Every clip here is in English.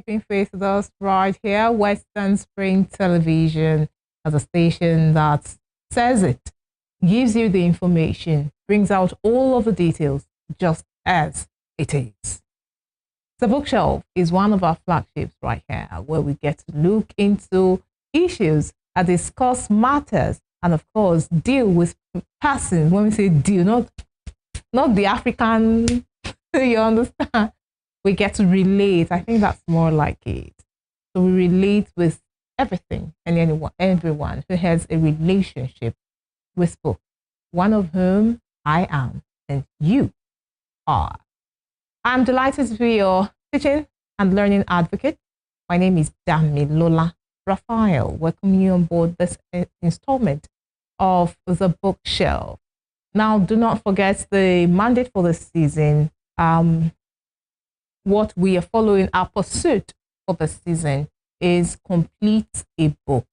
keeping faith with us right here. Western Spring Television as a station that says it, gives you the information, brings out all of the details just as it is. The Bookshelf is one of our flagships right here, where we get to look into issues and discuss matters and, of course, deal with persons. When we say deal, not the African, you understand? We get to relate. I think that's more like it. So we relate with everything and everyone who has a relationship with books, one of whom I am and you are. I'm delighted to be your teaching and learning advocate. My name is Damilola Raphael. Welcome you on board this installment of the Bookshelf. Now, do not forget the mandate for the season. What we are following, our pursuit for the season is complete a book.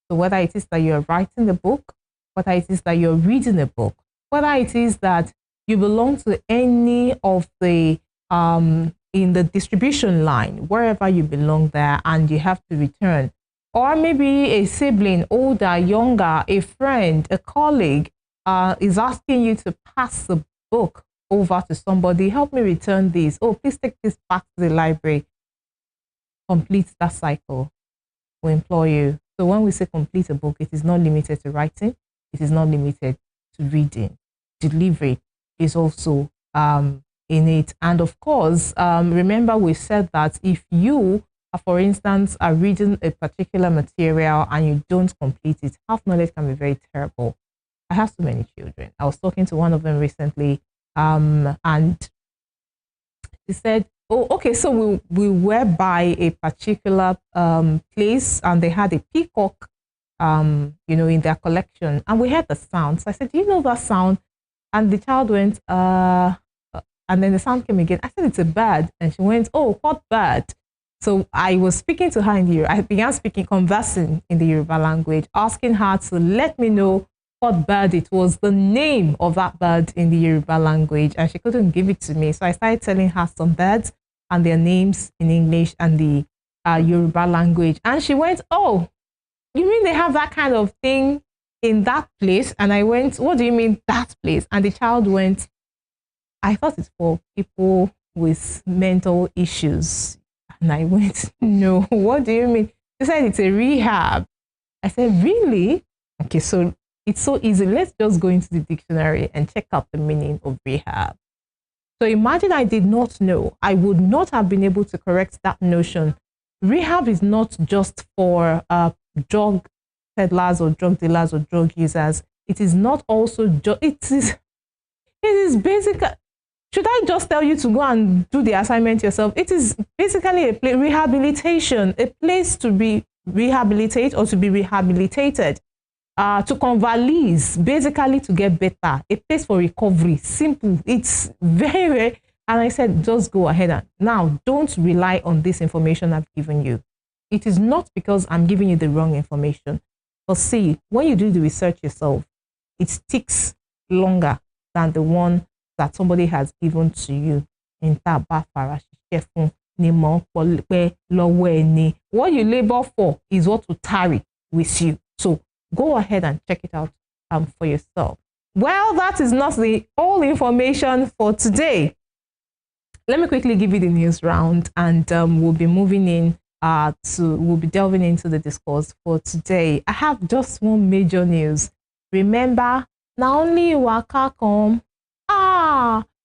So whether it is that you're writing the book, whether it is that you're reading a book, whether it is that you belong to any of the in the distribution line, wherever you belong there and you have to return, or maybe a sibling, older, younger, a friend, a colleague is asking you to pass the book over to somebody, help me return this. Oh, please take this back to the library. Complete that cycle. We implore you. So when we say complete a book, it is not limited to writing. It is not limited to reading. Delivery is also in it. And of course, remember we said that if you, for instance, are reading a particular material and you don't complete it, half knowledge can be very terrible. I have so many children. I was talking to one of them recently, and he said, oh, okay, so we were by a particular place and they had a peacock, in their collection, and we heard the sound. So I said, do you know that sound? And the child went, and then the sound came again. I said, it's a bird. And she went, oh, what bird? So I was speaking to her in the I began conversing in the Yoruba language, asking her to let me know what bird it was, the name of that bird in the Yoruba language, and she couldn't give it to me. So I started telling her some birds and their names in English and the Yoruba language. And she went, oh, you mean they have that kind of thing in that place? And I went, what do you mean that place? And the child went, I thought it's for people with mental issues. And I went, no, what do you mean? She said it's a rehab. I said, really? Okay, so it's so easy. Let's just go into the dictionary and check out the meaning of rehab. So imagine I did not know. I would not have been able to correct that notion. Rehab is not just for drug peddlers or drug dealers or drug users. It is not also, it is basically, should I just tell you to go and do the assignment yourself? It is basically a rehabilitation, a place to be rehabilitated or to be rehabilitated. To convalesce, basically to get better, a place for recovery. Simple. It's very, very, and I said, just go ahead and now don't rely on this information I've given you. It is not because I'm giving you the wrong information. But see, when you do the research yourself, it sticks longer than the one that somebody has given to you. What you labor for is what will tarry with you. So go ahead and check it out for yourself. Well, that is not the all information for today. Let me quickly give you the news round, and we'll be moving in we'll be delving into the discourse for today. I have just one major news. Remember, now only waka come.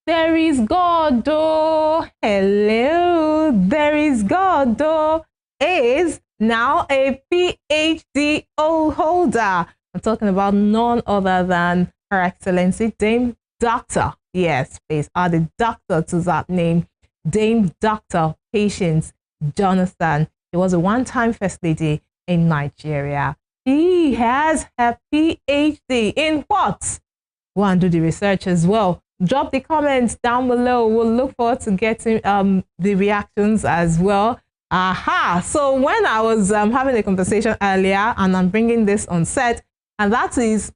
There is God, oh. Hello, there is God, oh. Is now a PhD holder. I'm talking about none other than Her Excellency Dame Dr. Yes, please add a doctor to that name. Dame Dr. Patience Jonathan. She was a one-time First Lady in Nigeria. She has her PhD in what? Go and do the research as well. Drop the comments down below. We'll look forward to getting the reactions as well. Aha! So when I was having a conversation earlier, and I'm bringing this on set, and that is,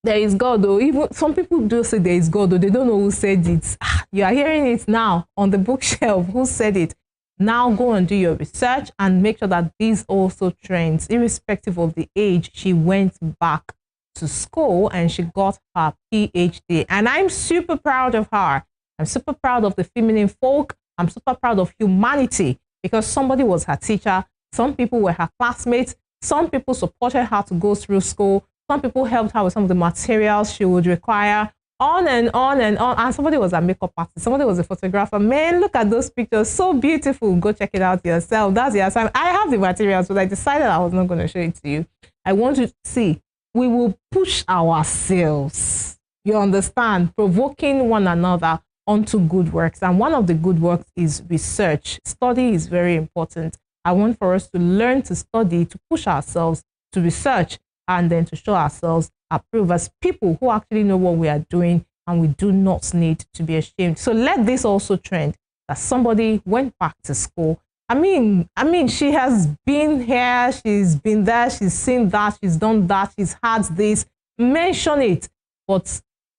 there is God, though. Even some people do say there is God, though. They don't know who said it. You are hearing it now on the bookshelf. Who said it? now go and do your research and make sure that these also trends, irrespective of the age. She went back to school and she got her PhD. And I'm super proud of her. I'm super proud of the feminine folk. I'm super proud of humanity because somebody was her teacher. Some people were her classmates. Some people supported her to go through school. Some people helped her with some of the materials she would require. On and on and on. And somebody was a makeup artist. Somebody was a photographer. Man, look at those pictures. So beautiful. Go check it out yourself. That's the assignment. I have the materials, but I decided I was not going to show it to you. I want you to see. We will push ourselves. You understand? Provoking one another onto good works. And one of the good works is research. Study is very important. I want for us to learn to study, to push ourselves to research, and then to show ourselves approved as people who actually know what we are doing, and we do not need to be ashamed. So let this also trend that somebody went back to school. I mean, she has been here, she's been there, she's seen that, she's done that, she's had this. Mention it, but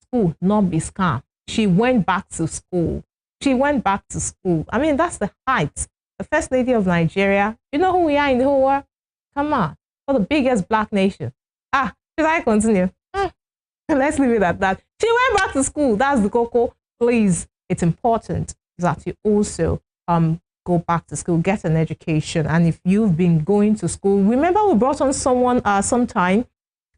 school not be scam. She went back to school. She went back to school. I mean, that's the height. The First Lady of Nigeria. You know who we are in the whole world? Come on. For the biggest black nation. Should I continue? Let's leave it at that. She went back to school. That's the cocoa. Please, it's important that you also go back to school, get an education. And if you've been going to school, remember we brought on someone sometime,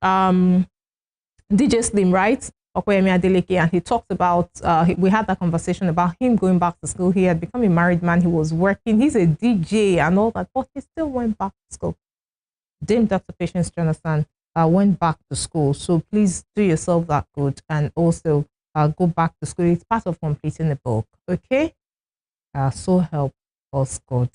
DJ Slim, right? And he talked about, we had that conversation about him going back to school. He had become a married man. He was working. He's a DJ and all that, but he still went back to school. Dame Dr. Patience Jonathan went back to school. So please do yourself that good and also go back to school. It's part of completing the book. Okay? So help us God.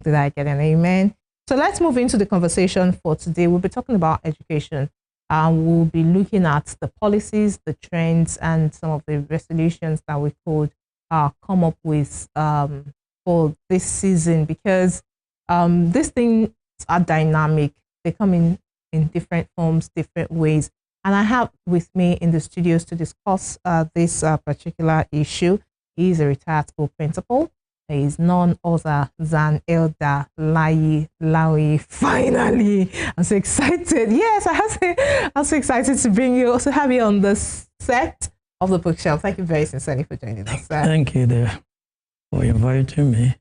Did I get an amen? So let's move into the conversation for today. We'll be talking about education. We'll be looking at the policies, the trends, and some of the resolutions that we could come up with for this season, because these things are dynamic. They come in different forms, different ways. And I have with me in the studios to discuss this particular issue. He is a retired school principal. He is none other than Elder LAYI. Finally, I'm so excited. Yes, I'm so excited to bring you, also have you on the set of the bookshelf. Thank you very sincerely for joining us, sir. Thank you there for inviting me.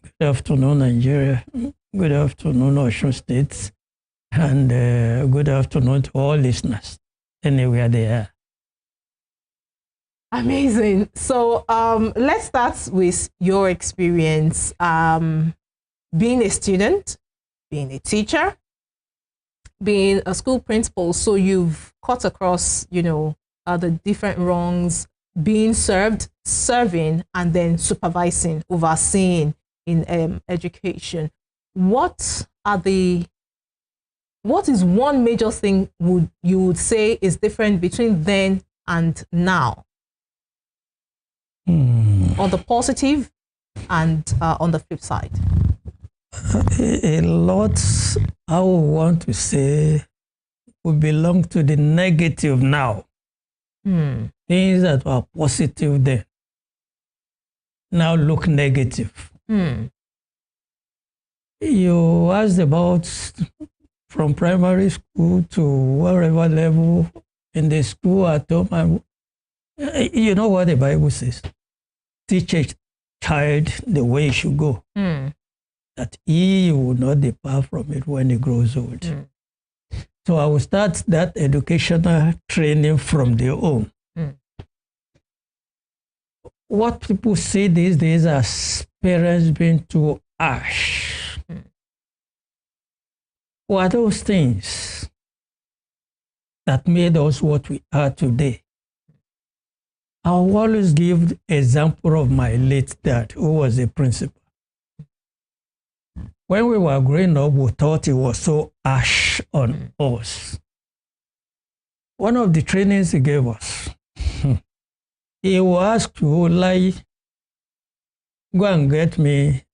Good afternoon, Nigeria. Good afternoon, Osun State. And good afternoon to all listeners, anywhere they are. Amazing. So let's start with your experience being a student, being a teacher, being a school principal. So you've cut across, the different rungs, being served, serving, and then supervising, overseeing in education. What is one major thing you would say is different between then and now? On the positive and on the flip side? A lot I would want to say would belong to the negative now. Things that were positive then now look negative. You asked about from primary school to wherever level in the school at home. And you know what the Bible says? Teach a child the way he should go, that he will not depart from it when he grows old. So I will start that educational training from their own. What people say these days as parents being too harsh. What are those things that made us what we are today? I will always give example of my late dad, who was a principal. When we were growing up, we thought he was so harsh on us. One of the trainings he gave us, he will ask you, LAYI, go and get me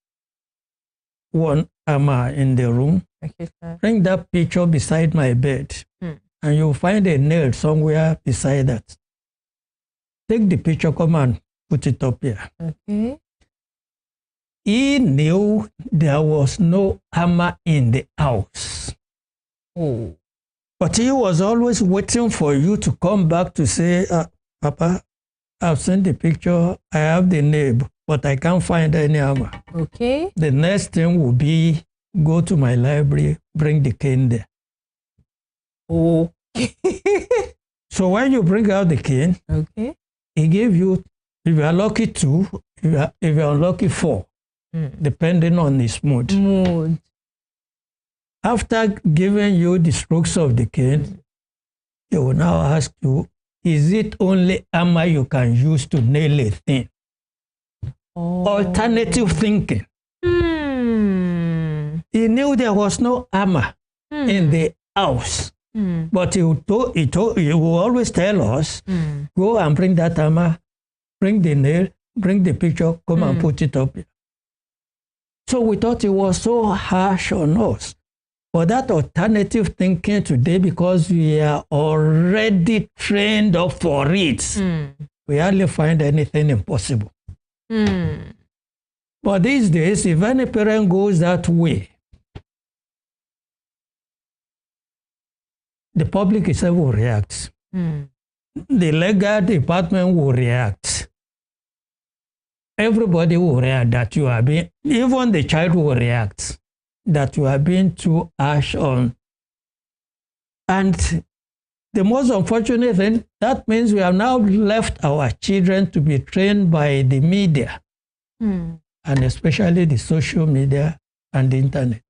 one hammer in the room. Okay, sir. Bring that picture beside my bed, and you'll find a nail somewhere beside that. Take the picture, come and put it up here. Okay. he knew there was no armor in the house. Oh. But he was always waiting for you to come back to say, Papa, I've seen the picture, I have the name, but I can't find any armor. Okay. The next thing will be, go to my library, bring the cane there. Oh. So when you bring out the cane, Okay. he gave you, if you are lucky 2, if you are lucky 4, depending on his mood. After giving you the strokes of the cane, he will now ask you, is it only hammer you can use to nail a thing? Oh. Alternative thinking. He knew there was no hammer in the house. But he will always tell us, go and bring that hammer, bring the nail, bring the picture, come and put it up here. So we thought it was so harsh on us. But that alternative thinking today, because we are already trained up for it, we hardly find anything impossible. But these days, if any parent goes that way, the public itself will react. The legal department will react. Everybody will react that you are being, even the child will react that you are being too harsh on. And the most unfortunate thing, that means we have now left our children to be trained by the media, and especially the social media and the internet.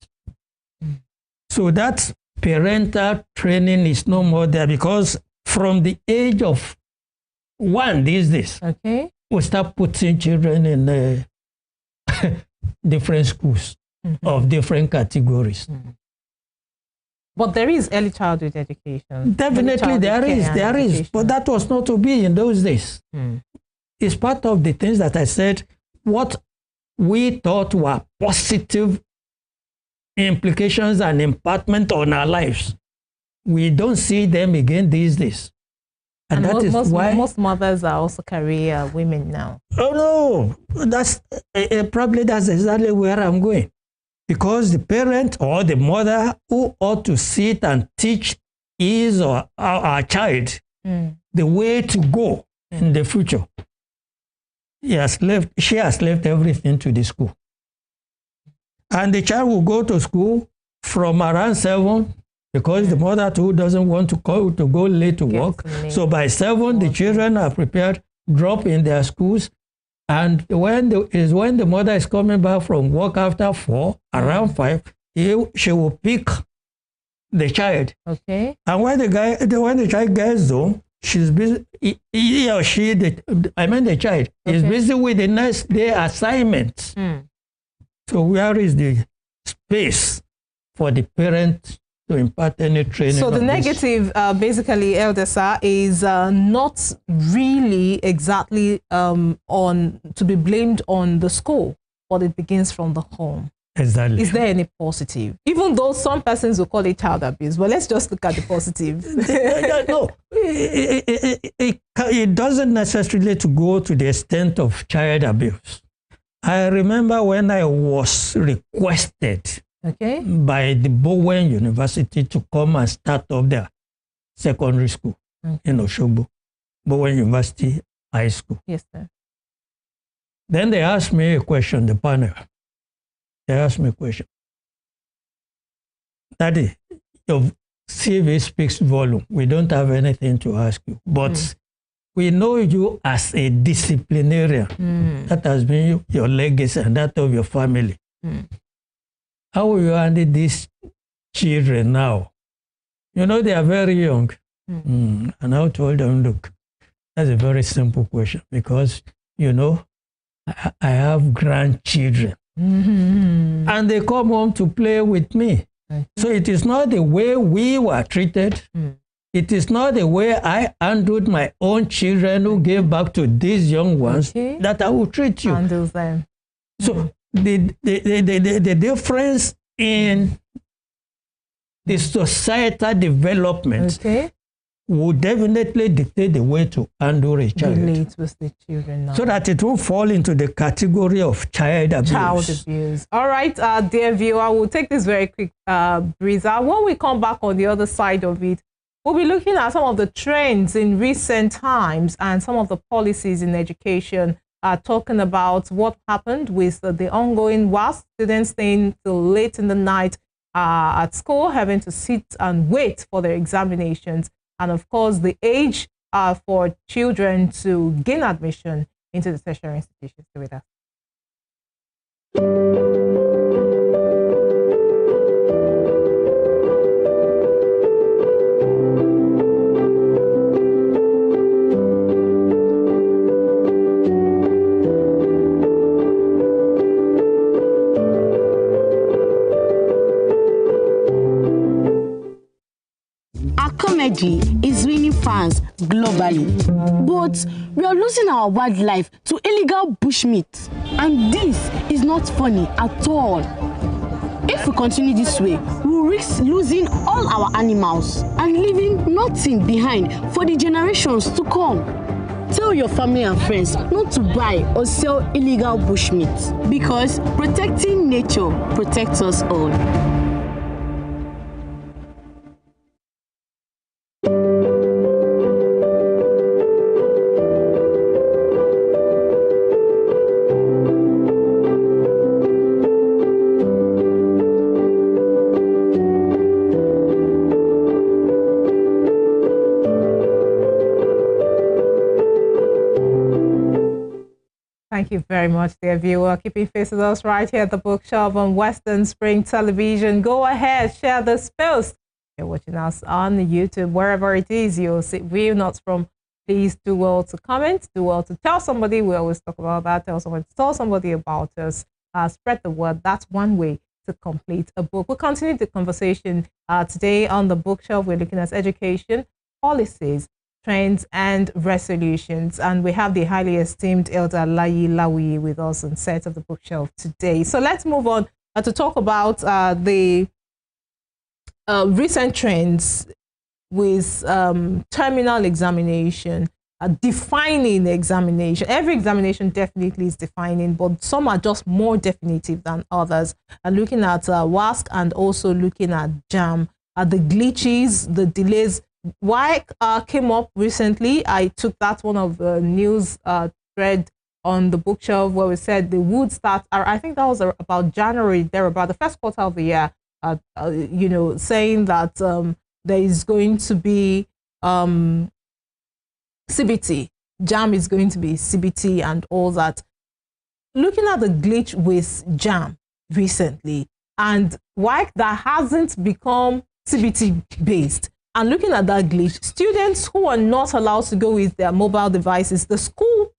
So that parental training is no more there, because from the age of 1 these days, we start putting children in different schools of different categories. But there is early childhood education. Definitely there is, but that was not to be in those days. It's part of the things that I said, what we thought were positive implications and impactment on our lives. We don't see them again these days. And that is why most mothers are also career women now. Oh no, that's probably that's exactly where I'm going. Because the parent or the mother who ought to sit and teach his or our child the way to go in the future, she has left everything to the school. And the child will go to school from around 7, because the mother too doesn't want to go late to work. So by 7, the children are prepared, drop in their schools. And when the mother is coming back from work after 4, around 5, she will pick the child. Okay. And when the child gets home, she's busy. He or she, the child, is busy with the next day assignments. So where is the space for the parent to impart any training? So the negative, basically, Elder Sir, is not really exactly to be blamed on the school, but it begins from the home. Exactly. Is there any positive? Even though some persons will call it child abuse, but let's just look at the positive. No, it doesn't necessarily to go to the extent of child abuse. I remember when I was requested by the Bowen University to come and start up their secondary school in Oshogbo, Bowen University High School. Yes, sir. Then they asked me a question, the panel. They asked me a question. Daddy, your CV speaks volume. We don't have anything to ask you, but we know you as a disciplinarian. That has been your legacy and that of your family. How will you handle these children now? You know, they are very young. And I told them, look, that's a very simple question, because, you know, I have grandchildren. And they come home to play with me. So it is not the way we were treated. It is not the way I handled my own children who gave back to these young ones that I will treat you. Handle them. So the difference in the societal development will definitely dictate the way to handle a child. Relate with the children now. So that it will fall into the category of child abuse. Child abuse. All right, dear viewer, we'll take this very quick breather. When we come back on the other side of it, we'll be looking at some of the trends in recent times and some of the policies in education, talking about what happened with the ongoing WASC, students staying till late in the night at school, having to sit and wait for their examinations, and of course the age for children to gain admission into the tertiary institutions. Stay with us. Comedy is winning fans globally, but we are losing our wildlife to illegal bushmeat, and this is not funny at all. If we continue this way, we will risk losing all our animals and leaving nothing behind for the generations to come. Tell your family and friends not to buy or sell illegal bushmeat, because protecting nature protects us all. Thank you very much, dear viewer. Keeping faith with us right here at the Bookshelf on Western Spring Television. Go ahead, share this post. You're watching us on YouTube, wherever it is you'll see view notes from. Please do well to comment, do well to tell somebody. We always talk about that. Tell somebody about us. Spread the word. That's one way to complete a book. We'll continue the conversation today on the Bookshelf. We're looking at education, policies, trends, and resolutions. And we have the highly esteemed Elder LAYI with us on set of the Bookshelf today. So let's move on to talk about the recent trends with terminal examination, defining examination. Every examination definitely is defining, but some are just more definitive than others. And looking at WASC and also looking at JAM, the glitches, the delays. Why came up recently? I took that one of the news thread on the Bookshelf where we said they would start. I think that was about January, there about the first quarter of the year. You know, saying that there is going to be CBT, JAM is going to be CBT and all that. Looking at the glitch with JAM recently and why that hasn't become CBT based. And looking at that glitch, students who are not allowed to go with their mobile devices,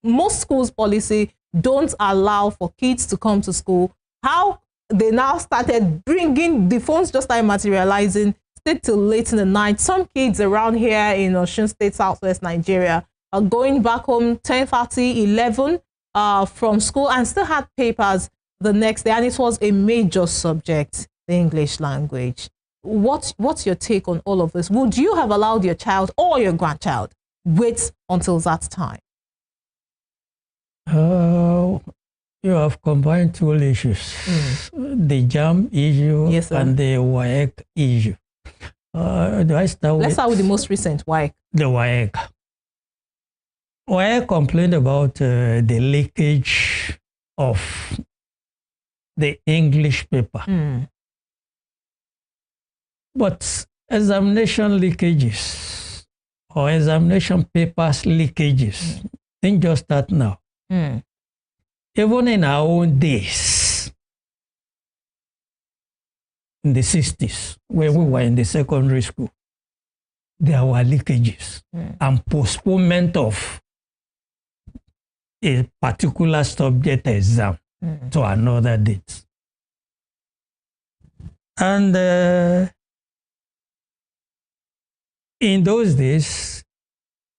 most schools' policy don't allow for kids to come to school. How they now started bringing the phones, just started materializing, stayed till late in the night. Some kids around here in Osun State, Southwest Nigeria, are going back home 10:30, 11 from school and still had papers the next day. And it was a major subject, the English language. What's your take on all of this? Would you have allowed your child or your grandchild wait until that time? You have combined two issues, the JAM issue, yes, and the WAEC issue. Let's start with the most recent, WAEC. The WAEC. WAEC complained about the leakage of the English paper. But examination leakages or examination papers leakages didn't just start now. Even in our own days, in the 60s, when we were in the secondary school, there were leakages and postponement of a particular subject exam to another date. And in those days,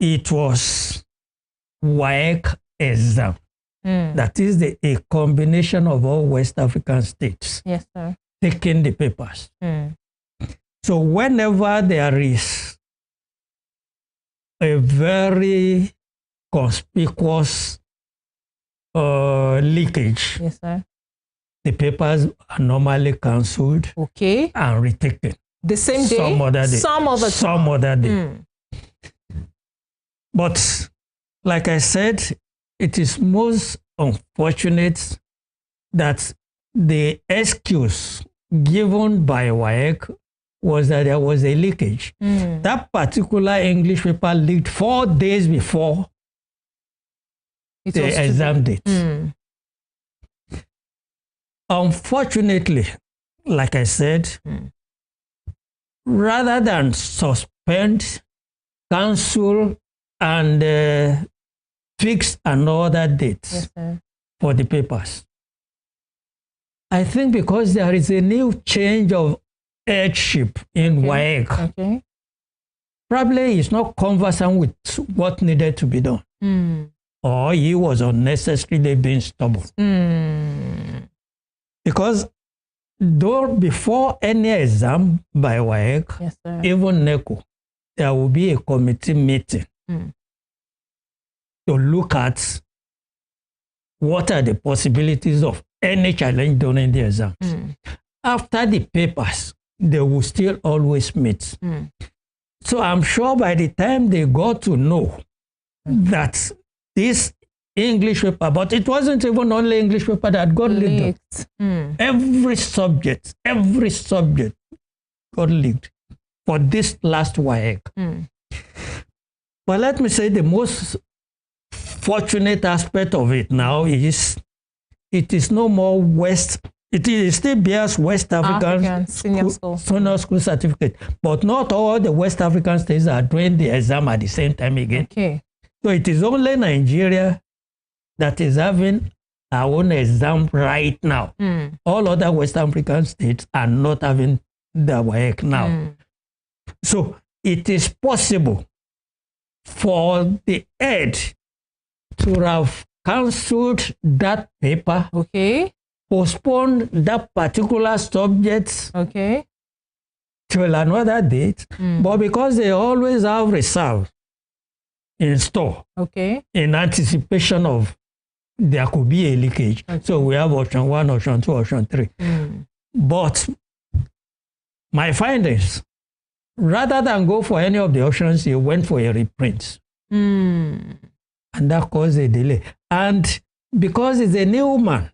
it was WAEC exam. That is a combination of all West African states. Yes, sir. Taking the papers. So whenever there is a very conspicuous leakage. Yes, sir. The papers are normally cancelled Okay. and retaken. The same day? Some other day. Some other day. But like I said, it is most unfortunate that the excuse given by WAEC was that there was a leakage. That particular English paper leaked 4 days before the exam date. Unfortunately, like I said, rather than suspend, cancel, and fix another date for the papers, I think because there is a new change of headship in WAEC, probably he's not conversant with what needed to be done. Or he was unnecessarily being stubborn. Because though before any exam by WAEC, even NECO, there will be a committee meeting to look at what are the possibilities of any challenge during the exams. After the papers, they will still always meet. So I'm sure by the time they got to know that this English paper, but it wasn't even only English paper that got leaked. Every subject got leaked for this last WAEC. But let me say the most fortunate aspect of it now is it is no more West. It still bears West African senior school certificate, but not all the West African states are doing the exam at the same time again. So it is only Nigeria that is having our own exam right now. All other West African states are not having the WAEC now. So it is possible for the head to have cancelled that paper, postpone that particular subject till another date, but because they always have reserve in store in anticipation of there could be a leakage. So we have option 1, option 2, option 3. But my findings, rather than go for any of the options, he went for a reprint. And that caused a delay. And because he's a new man,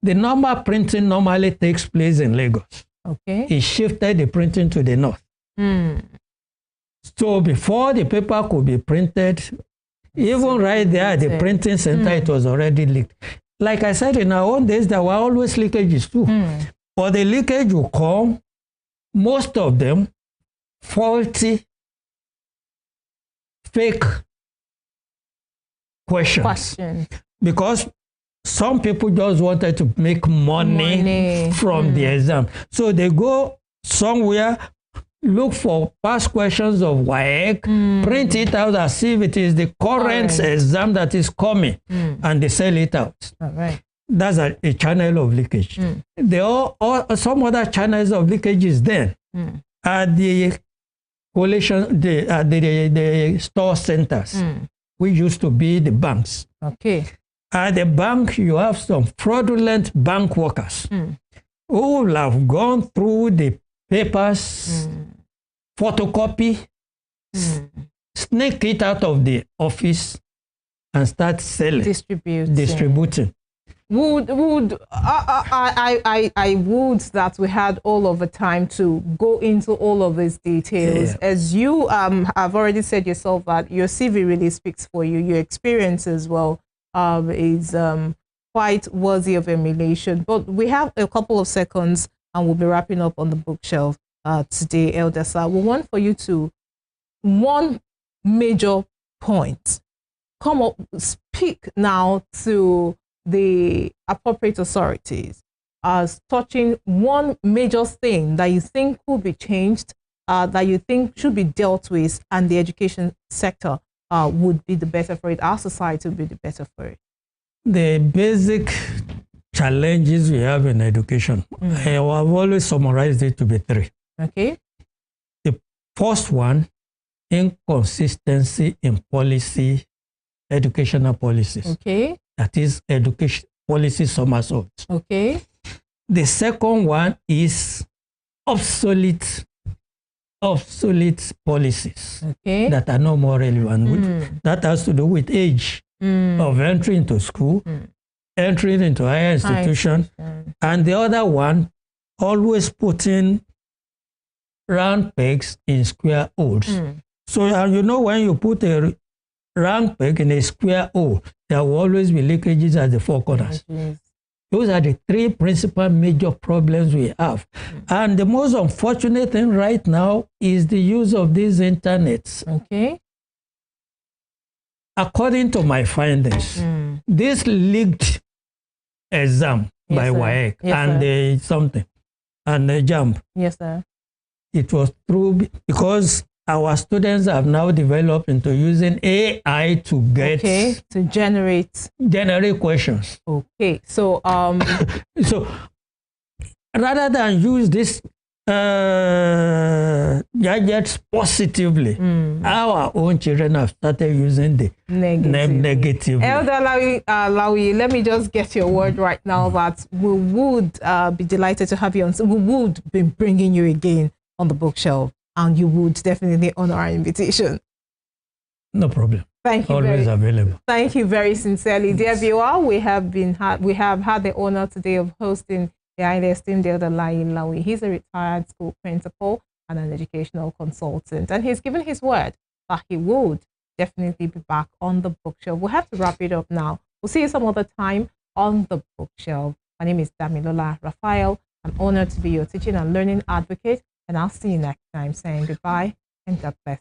the normal printing normally takes place in Lagos. He shifted the printing to the north. So before the paper could be printed, even right there at the printing center, it was already leaked. Like I said, in our own days, there were always leakages too. But the leakage will come, most of them faulty, fake questions. Because some people just wanted to make money from the exam. So they go somewhere, look for past questions of WAEC, print it out as if it is the current exam that is coming, and they sell it out. That's a channel of leakage. There are some other channels of leakages then at the coalition, the store centers, which used to be the banks. At the bank, you have some fraudulent bank workers who will have gone through the papers, photocopy, sneak it out of the office, and start selling, distributing. I would that we had all of the time to go into all of these details. As you have already said yourself that your CV really speaks for you. Your experience as well is quite worthy of emulation. But we have a couple of seconds and we'll be wrapping up on the bookshelf today, Elder Sir. We want for you to, one major point, come up, speak now to the appropriate authorities as touching one major thing that you think could be changed, that you think should be dealt with, and the education sector would be the better for it, our society would be the better for it. The basic challenges we have in education, I have always summarized it to be 3. The first one inconsistency in policy, educational policies. Okay. That is education policy somersaults. Okay. The second one is obsolete policies that are no more relevant. That has to do with age of entry into school, entering into higher institution. And the other one, always putting round pegs in square holes. So you know, when you put a round peg in a square hole, there will always be leakages at the four corners. Those are the three principal major problems we have. And the most unfortunate thing right now is the use of these internets. Okay. According to my findings, this leaked exam by WAEC and something, and the JAMB. Yes, sir. It was true because our students have now developed into using AI to get to generate questions. Okay, so so rather than use this gadgets positively, our own children have started using the negative. Elder LAWUYI, let me just get your word right now that we would be delighted to have you on. We would be bringing you again on the bookshelf, and you would definitely honor our invitation. No problem. Thank you. Always available. Thank you very sincerely, dear viewer. We have had the honor today of hosting the highly esteemed Elder LAWUYI. He's a retired school principal and an educational consultant, and he's given his word that he would definitely be back on the bookshelf. We'll have to wrap it up now. We'll see you some other time on the bookshelf. My name is Damilola Raphael. I'm honored to be your teaching and learning advocate, and I'll see you next time. Saying goodbye and God bless.